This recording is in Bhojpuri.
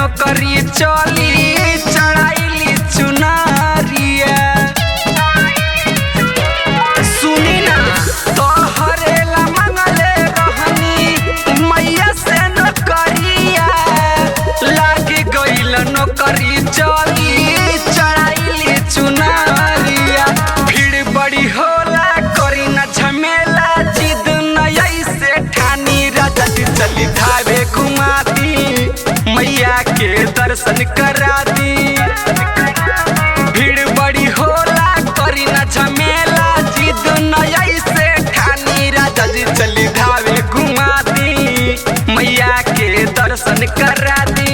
नौकरी चली चढ़ाईली चुनारिया। सुनी ना तोहरेला मंगले रहनी मैया से नौकरिया, लाग गइल नौकरी चली चढ़ाईली चुनारिया। भीड़ बड़ी होला करी ना झमेला, जिद नया से ठानी राजा जी चली धावे घुमा दी, मैया के दर्शन करा दी। भीड़ बड़ी होला करी ना झमेला, जिद नया से ठानी राजा जी चली धावे घुमा दी, मैया के दर्शन करा दी।